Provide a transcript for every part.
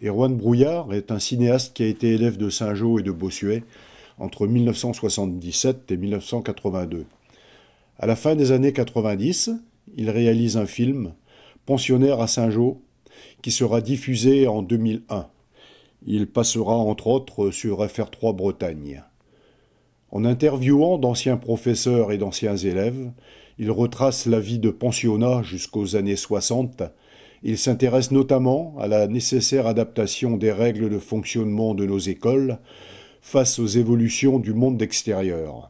Erwan Brouillard est un cinéaste qui a été élève de Saint-Jean et de Bossuet entre 1977 et 1982. À la fin des années 90, il réalise un film, Pensionnaire à Saint-Jean, qui sera diffusé en 2001. Il passera entre autres sur FR3 Bretagne. En interviewant d'anciens professeurs et d'anciens élèves, il retrace la vie de pensionnat jusqu'aux années 60. Il s'intéresse notamment à la nécessaire adaptation des règles de fonctionnement de nos écoles face aux évolutions du monde extérieur.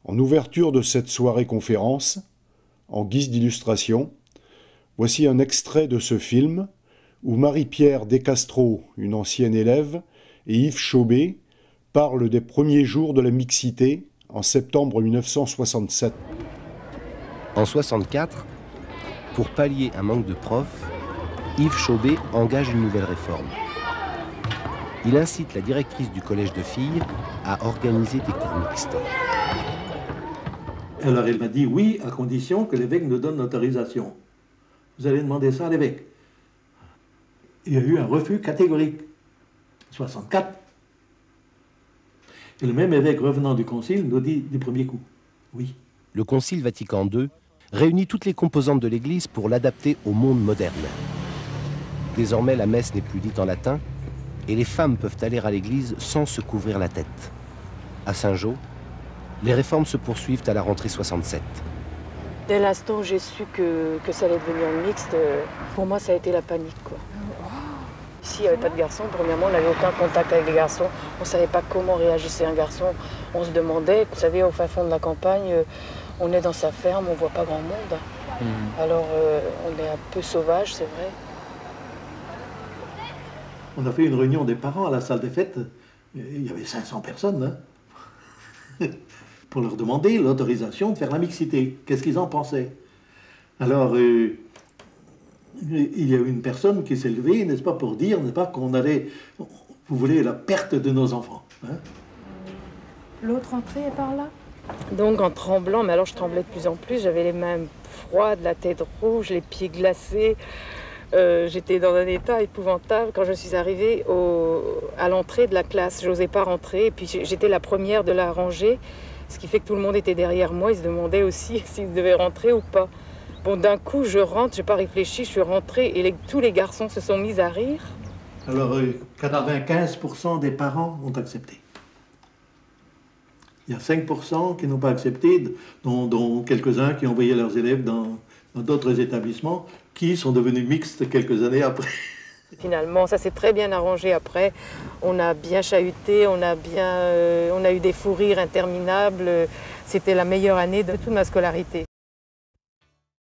En ouverture de cette soirée-conférence, en guise d'illustration, voici un extrait de ce film où Marie-Pierre Descastro, une ancienne élève, et Yves Chaubet parlent des premiers jours de la mixité en septembre 1967. En 1964, pour pallier un manque de profs, Yves Chaubet engage une nouvelle réforme. Il incite la directrice du collège de filles à organiser des cours mixtes. Alors elle m'a dit oui, à condition que l'évêque nous donne l'autorisation. Vous allez demander ça à l'évêque. Il y a eu un refus catégorique. 64. Et le même évêque revenant du concile nous dit du premier coup, oui. Le Concile Vatican II réunit toutes les composantes de l'Église pour l'adapter au monde moderne. Désormais, la messe n'est plus dite en latin et les femmes peuvent aller à l'Église sans se couvrir la tête. À Saint-Jean, les réformes se poursuivent à la rentrée 67. Dès l'instant où j'ai su que ça allait devenir mixte, pour moi ça a été la panique, quoi. Ici, il n'y avait pas de garçons. Premièrement, on n'avait aucun contact avec les garçons. On ne savait pas comment réagissait un garçon. On se demandait, vous savez, au fin fond de la campagne, on est dans sa ferme, on ne voit pas grand monde. Alors, on est un peu sauvage, c'est vrai. On a fait une réunion des parents à la salle des fêtes. Il y avait 500 personnes, hein, pour leur demander l'autorisation de faire la mixité. Qu'est-ce qu'ils en pensaient? Alors, il y a une personne qui s'est levée, n'est-ce pas, pour dire, n'est-ce pas, qu'on allait, vous voulez, la perte de nos enfants. Hein? L'autre entrée est par là? Donc en tremblant, mais alors je tremblais de plus en plus, j'avais les mains froides, la tête rouge, les pieds glacés. J'étais dans un état épouvantable quand je suis arrivée à l'entrée de la classe. Je n'osais pas rentrer, et puis j'étais la première de la rangée, ce qui fait que tout le monde était derrière moi. Ils se demandaient aussi s'ils devaient rentrer ou pas. Bon, d'un coup, je rentre, je n'ai pas réfléchi, je suis rentrée et tous les garçons se sont mis à rire. Alors, 95% des parents ont accepté. Il y a 5% qui n'ont pas accepté, dont quelques-uns qui ont envoyé leurs élèves dans d'autres établissements, qui sont devenus mixtes quelques années après. Finalement, ça s'est très bien arrangé après. On a bien chahuté, on a eu des fous rires interminables. C'était la meilleure année de toute ma scolarité.